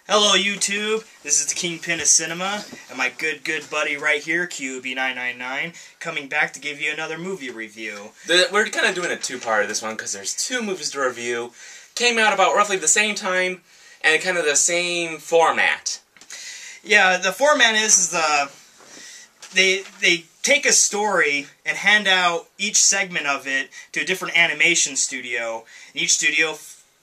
Hello YouTube, this is the Kingpin of Cinema, and my good buddy right here, QB999, coming back to give you another movie review. We're kind of doing a two-part this one, because there's two movies to review. Came out about roughly the same time, and kind of the same format. Yeah, the format is they take a story and hand out each segment of it to a different animation studio, and each studio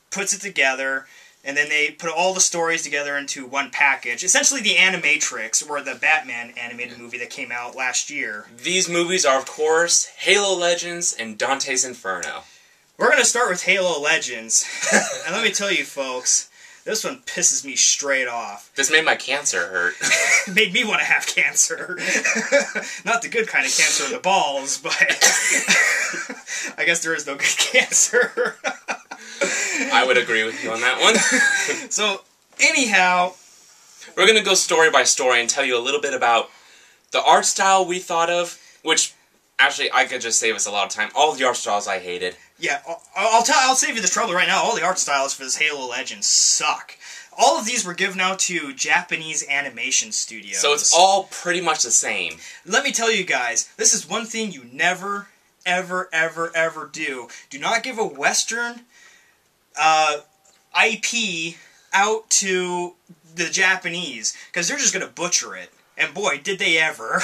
puts it together, and then they put all the stories together into one package. Essentially the Animatrix, or the Batman animated movie that came out last year. These movies are, of course, Halo Legends and Dante's Inferno. We're going to start with Halo Legends. And let me tell you folks, this one pisses me straight off. This made my cancer hurt. It made me want to have cancer. Not the good kind of cancer in the balls, but I guess there is no good cancer. I would agree with you on that one. So, anyhow, we're going to go story by story and tell you a little bit about the art style we thought of, which, actually, I could just save us a lot of time. All the art styles I hated. Yeah, I'll save you the trouble right now. All the art styles for this Halo Legends suck. All of these were given out to Japanese animation studios. So it's all pretty much the same. Let me tell you guys, this is one thing you never, ever do. Do not give a Western IP out to the Japanese, because they're just going to butcher it. And boy, did they ever.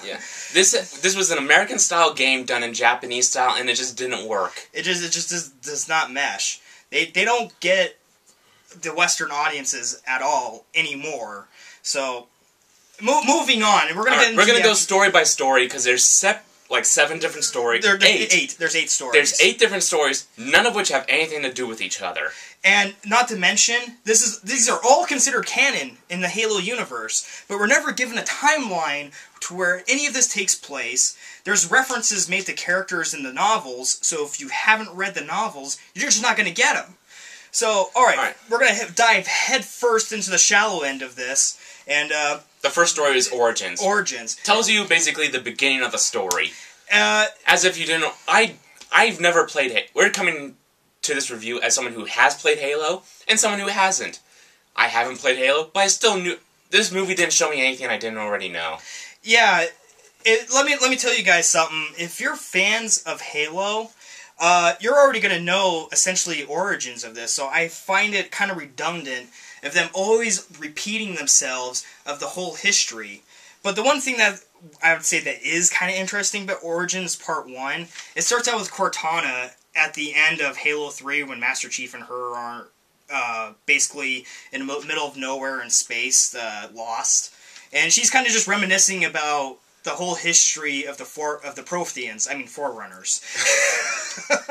Yeah. This was an American-style game done in Japanese style, and it just didn't work. It just does not mesh. They don't get the Western audiences at all anymore. So, moving on, and we're gonna go story by story, because there's 7 different stories. There's 8. There's 8 stories. There's 8 different stories, none of which have anything to do with each other. And not to mention, these are all considered canon in the Halo universe, but we're never given a timeline to where any of this takes place. There's references made to characters in the novels, so if you haven't read the novels, you're just not going to get them. So, alright, we're going to dive head first into the shallow end of this, and the first story is Origins. Origins. Tells you basically the beginning of the story. As if you didn't know. I've never played Halo. We're coming to this review as someone who has played Halo and someone who hasn't. I haven't played Halo, but I still knew. This movie didn't show me anything I didn't already know. Yeah, let me tell you guys something. If you're fans of Halo, you're already going to know essentially origins of this, so I find it kind of redundant of them always repeating themselves of the whole history. But the one thing that I would say that is kind of interesting about Origins Part 1, it starts out with Cortana at the end of Halo 3 when Master Chief and her are basically in the middle of nowhere in space, lost. And she's kind of just reminiscing about the whole history of the Protheans, I mean Forerunners.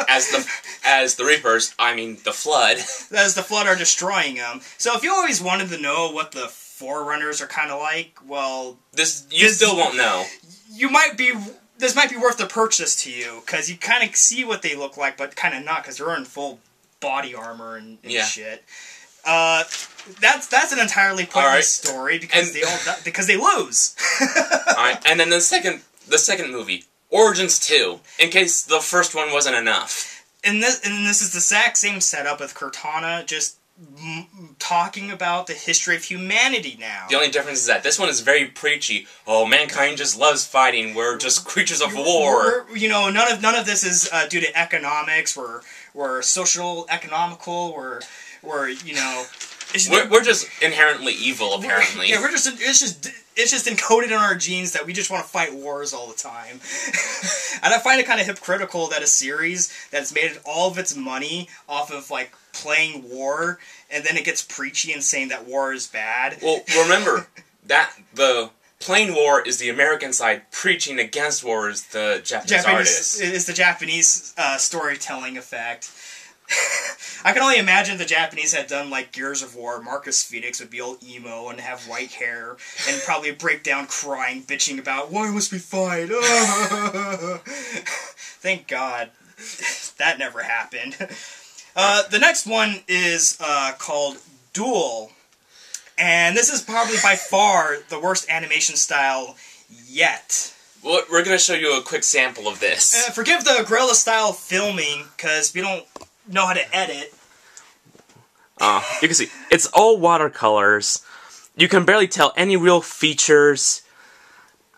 As the Reapers, I mean the Flood. As the Flood are destroying them. So if you always wanted to know what the Forerunners are kind of like, well, you still won't know. This might be worth the purchase to you, because you kind of see what they look like, but kind of not, because they're in full body armor and shit. That's an entirely pointless story, because they lose. Alright, and then the second movie, Origins 2, in case the first one wasn't enough. And this is the exact same setup with Cortana, just talking about the history of humanity now. The only difference is that this one is very preachy. Oh, mankind just loves fighting. We're just creatures of war. None of this is due to economics. We're social economical. We're just inherently evil, apparently. Yeah, it's just encoded in our genes that we just want to fight wars all the time. And I find it kind of hypocritical that a series that's made all of its money off of playing war, and then it gets preachy and saying that war is bad. Well, remember that the playing war is the American side, preaching against war is the Japanese artists. It's the Japanese storytelling effect. I can only imagine the Japanese had done Gears of War. Marcus Phoenix would be all emo and have white hair and probably break down crying, bitching about why must we fight. Thank God that never happened. The next one is called Duel, and this is probably by far the worst animation style yet. Well, we're going to show you a quick sample of this. Forgive the guerrilla style filming, because we don't know how to edit. You can see, it's all watercolors. You can barely tell any real features.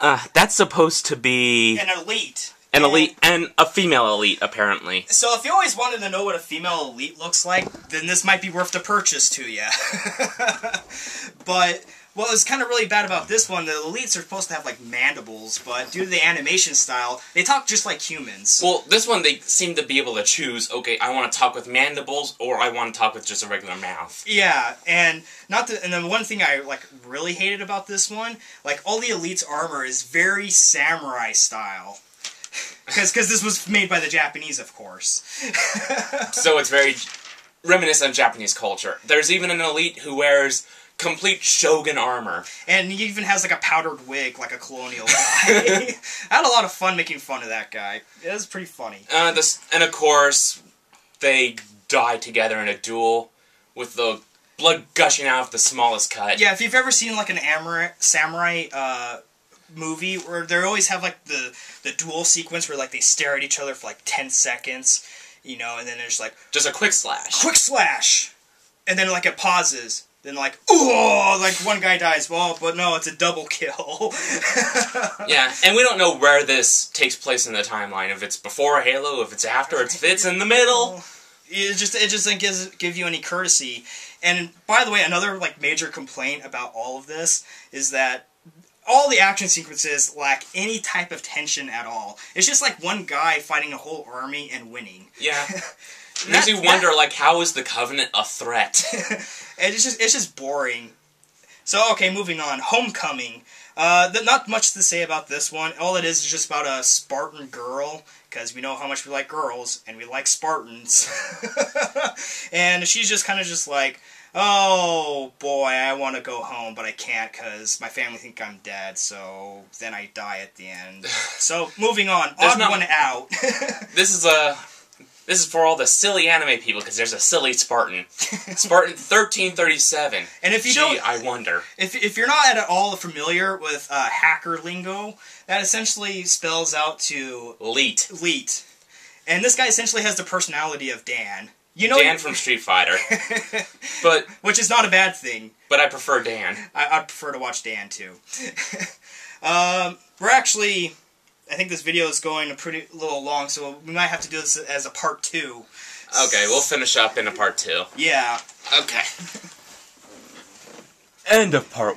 That's supposed to be... An elite. An elite, and a female elite, apparently. So if you always wanted to know what a female elite looks like, then this might be worth the purchase to you. But what was kind of really bad about this one, the elites are supposed to have, like, mandibles, but due to the animation style, they talk just like humans. Well, this one, they seem to be able to choose, okay, I want to talk with mandibles, or I want to talk with just a regular mouth. Yeah, and then one thing I, like, really hated about this one, like, all the elites' armor is very samurai style. Because this was made by the Japanese, of course. So it's very reminiscent of Japanese culture. There's even an elite who wears complete shogun armor. And he even has, like, a powdered wig, like a colonial guy. I had a lot of fun making fun of that guy. It was pretty funny. And of course, they die together in a duel with the blood gushing out of the smallest cut. Yeah, if you've ever seen, like, an samurai movie where they always have, like, the duel sequence where, like, they stare at each other for, like, 10 seconds, you know, and then there's, like... just a quick slash. Quick slash! And then, like, it pauses. Then, like, oh, like, one guy dies. Well, but no, it's a double kill. Yeah, and we don't know where this takes place in the timeline. If it's before Halo, if it's after, if it's in the middle. It just doesn't give you any courtesy. And, by the way, another, like, major complaint about all of this is that all the action sequences lack any type of tension at all. It's just like one guy fighting a whole army and winning. Yeah. It makes you wonder, like, how is the Covenant a threat? It's just boring. So, okay, moving on. Homecoming. Not much to say about this one. All it is just about a Spartan girl, because we know how much we like girls, and we like Spartans. And she's just kind of just like, oh boy, I want to go home, but I can't because my family think I'm dead, so then I die at the end. So, moving on. Odd one out. This is for all the silly anime people, because there's a silly Spartan. Spartan 1337. And if you don't... I wonder. If you're not at all familiar with hacker lingo, that essentially spells out to... Leet. Leet. And this guy essentially has the personality of Dan. You know, Dan from Street Fighter. But which is not a bad thing. But I prefer Dan. I'd prefer to watch Dan, too. We're actually... I think this video is going a little long, so we might have to do this as a part 2. Okay, we'll finish up in a part 2. Yeah. Okay. End of part 1.